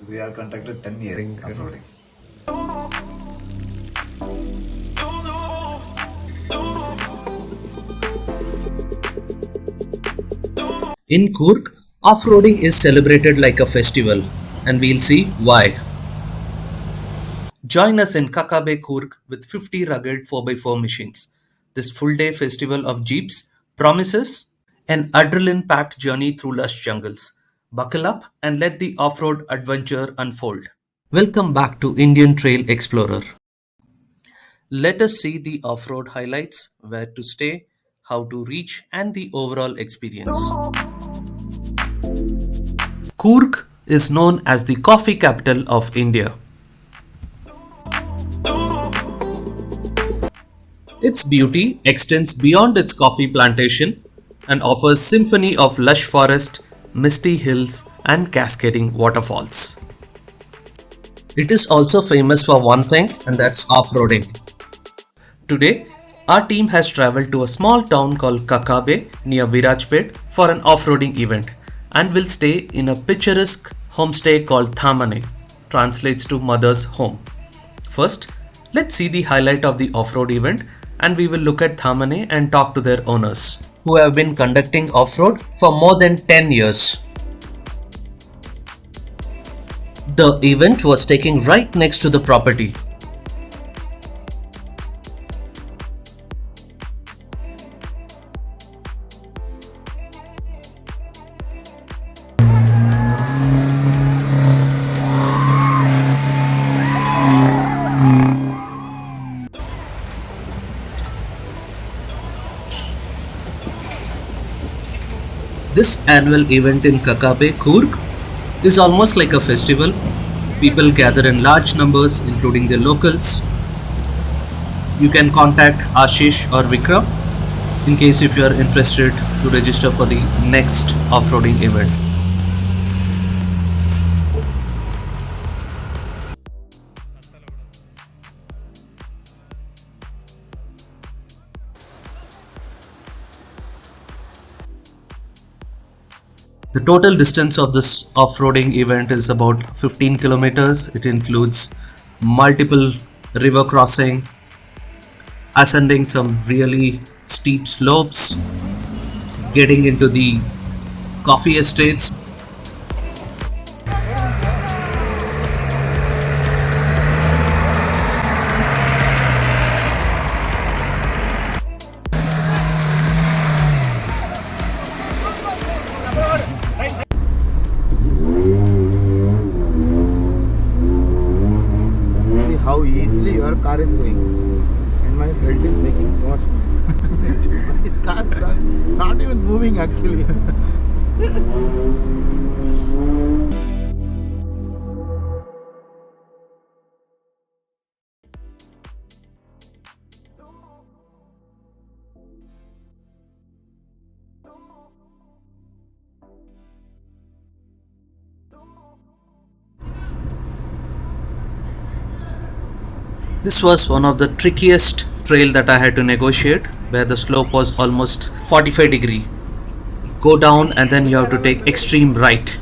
We are conducted 10 years offroading. In Coorg, off-roading is celebrated like a festival, and we'll see why. Join us in Kakkabe Coorg with 50 rugged 4x4 machines. This full-day festival of jeeps promises an adrenaline-packed journey through lush jungles. Buckle up and let the off-road adventure unfold. Welcome back to Indian Trail Explorer. Let us see the off-road highlights, where to stay, how to reach, and the overall experience. Coorg is known as the coffee capital of India. Its beauty extends beyond its coffee plantation and offers symphony of lush forest, misty hills, and cascading waterfalls. It is also famous for one thing, and that's off-roading. Today, our team has traveled to a small town called Kakkabe near Virajpet for an off-roading event and will stay in a picturesque homestay called Thamane, translates to mother's home. First, let's see the highlight of the off-road event, and we will look at Thamane and talk to their owners, who have been conducting off-road for more than 10 years. The event was taking right next to the property. This annual event in Kakkabe Coorg is almost like a festival. People gather in large numbers, including the locals. You can contact Ashish or Vikram in case if you are interested to register for the next off-roading event. The total distance of this off-roading event is about 15 kilometers. It includes multiple river crossing, ascending some really steep slopes, getting into the coffee estates. How easily your car is going, and my friend is making so much noise. His car is not even moving actually. This was one of the trickiest trail that I had to negotiate, where the slope was almost 45 degree. Go down and then you have to take extreme right.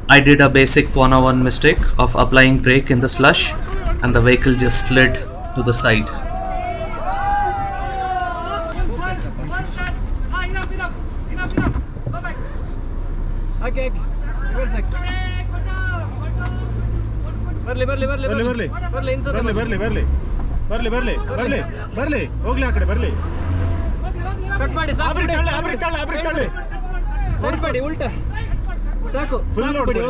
I did a basic 101 mistake of applying brake in the slush, and the vehicle just slid to the side. Okay, ಬರ್ಲಿ ಹೋಗ್ಲಿ ಆ ಕಡೆ ಬರ್ಲಿ cut ಮಾಡಿ ಸರಿ ಮಾಡಿ ಉಲ್ಟ ಸಾಕು full ನೋಡ್ಕೊಳ್ಳಿ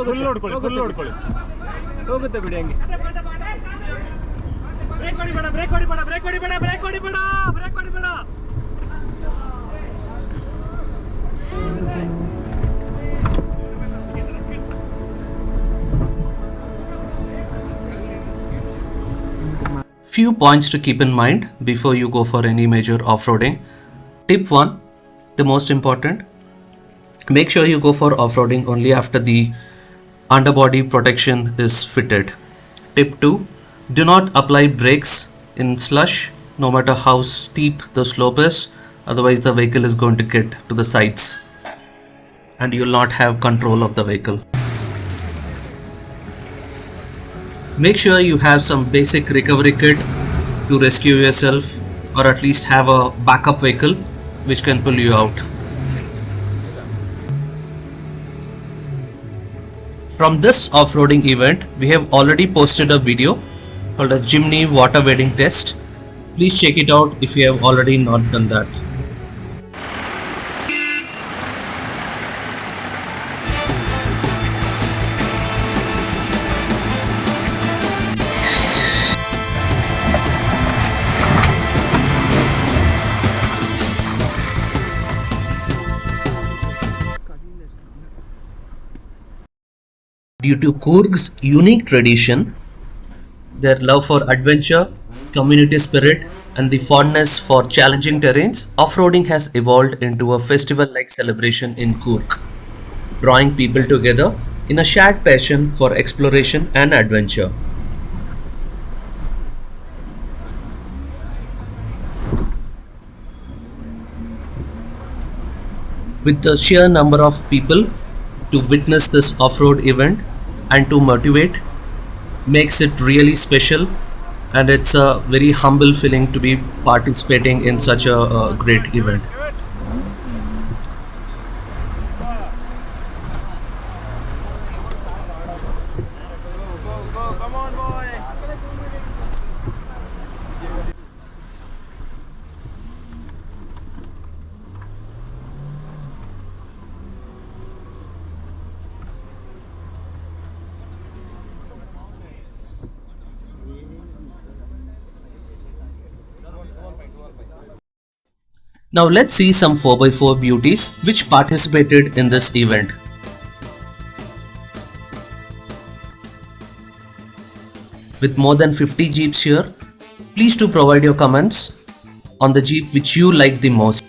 ಹೋಗುತ್ತೆ ಬಿಡಿ ಹಂಗೆ break ಹೊಡಿಬೇಡ Few points to keep in mind before you go for any major off-roading. Tip 1, the most important, make sure you go for off-roading only after the underbody protection is fitted. Tip 2, do not apply brakes in slush no matter how steep the slope is, otherwise the vehicle is going to get to the sides and you will not have control of the vehicle. Make sure you have some basic recovery kit to rescue yourself, or at least have a backup vehicle which can pull you out. From this off-roading event, we have already posted a video called as Jimny water wading test. Please check it out if you have already not done that. Due to Coorg's unique tradition, their love for adventure, community spirit, and the fondness for challenging terrains, off-roading has evolved into a festival-like celebration in Coorg, drawing people together in a shared passion for exploration and adventure. With the sheer number of people to witness this off-road event and to motivate makes it really special, and it's a very humble feeling to be participating in such a great event. Now let's see some 4x4 beauties which participated in this event. With more than 50 jeeps here, please do provide your comments on the jeep which you like the most.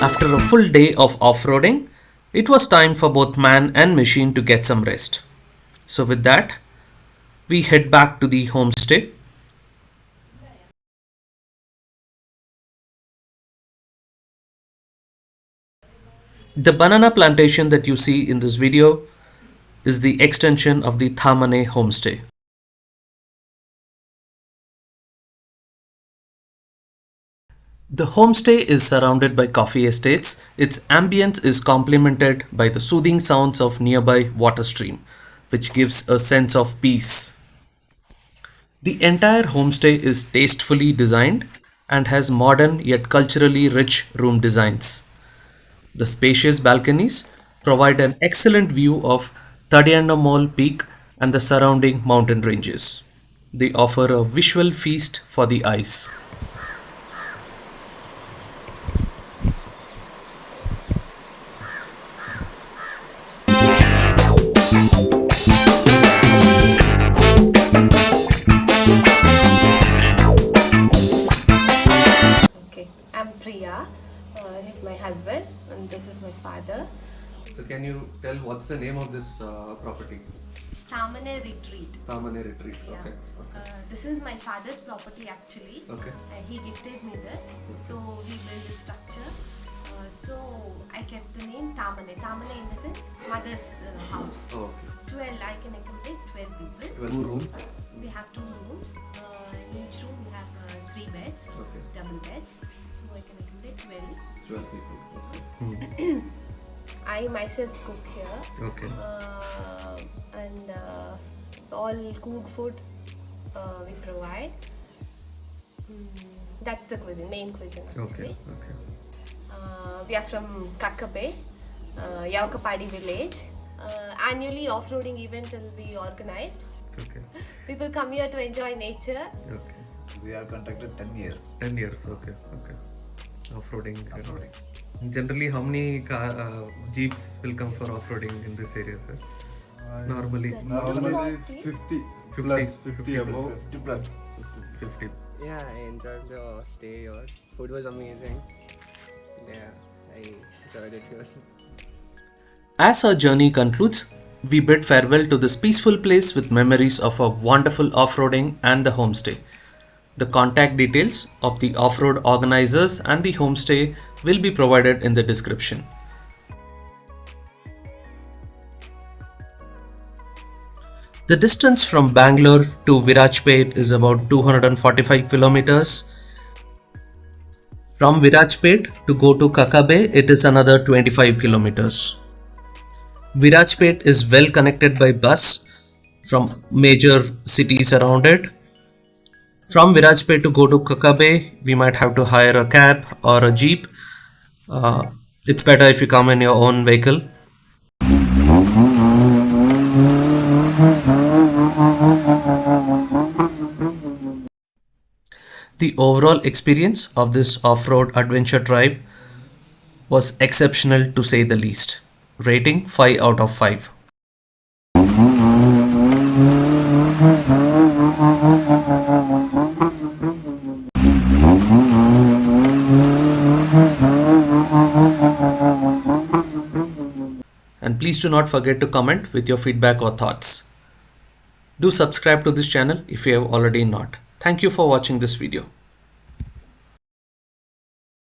After a full day of off-roading, it was time for both man and machine to get some rest. So with that, we head back to the homestay. The banana plantation that you see in this video is the extension of the Thamane homestay. The homestay is surrounded by coffee estates. Its ambience is complemented by the soothing sounds of nearby water stream, which gives a sense of peace. The entire homestay is tastefully designed and has modern yet culturally rich room designs. The spacious balconies provide an excellent view of Thadiyanamol Peak and the surrounding mountain ranges. They offer a visual feast for the eyes. He's my husband, and this is my father. So can you tell what's the name of this property? Thamane Retreat. Thamane Retreat. Yeah. Okay. This is my father's property actually. Okay. He gifted me this, so he built a structure. So I kept the name Thamane. Thamane in the sense mother's house. Oh, okay. 12, I can accommodate 12 people. 12 rooms. We have 2 rooms. In each room we have 3 beds, Okay. double beds. So I can accommodate 12. 12 people. Okay. I myself cook here. Okay. And all cooked food we provide. That's the cuisine, main cuisine actually. Okay. We are from Kakkabe, Yaukapadi village. Annually off-roading event will be organized. Okay. People come here to enjoy nature. Okay. We are contracted 10 years. 10 years. Okay. Off-roading. Offroading. Generally, how many jeeps will come for off-roading in this area, sir? Normally. Normally 50 plus 50 above. 50 plus. 50. Yeah, I enjoyed the stay here. Food was amazing. Yeah, I enjoyed it here. As our journey concludes, we bid farewell to this peaceful place with memories of a wonderful off-roading and the homestay. The contact details of the off-road organizers and the homestay will be provided in the description. The distance from Bangalore to Virajpet is about 245 kilometers. From Virajpet to go to Kakkabe, it is another 25 kilometers. Virajpet is well connected by bus from major cities around it. From Virajpet to go to Kakkabe, we might have to hire a cab or a jeep. It's better if you come in your own vehicle. The overall experience of this off-road adventure drive was exceptional to say the least. Rating 5 out of 5. And please do not forget to comment with your feedback or thoughts. Do subscribe to this channel if you have already not. Thank you for watching this video.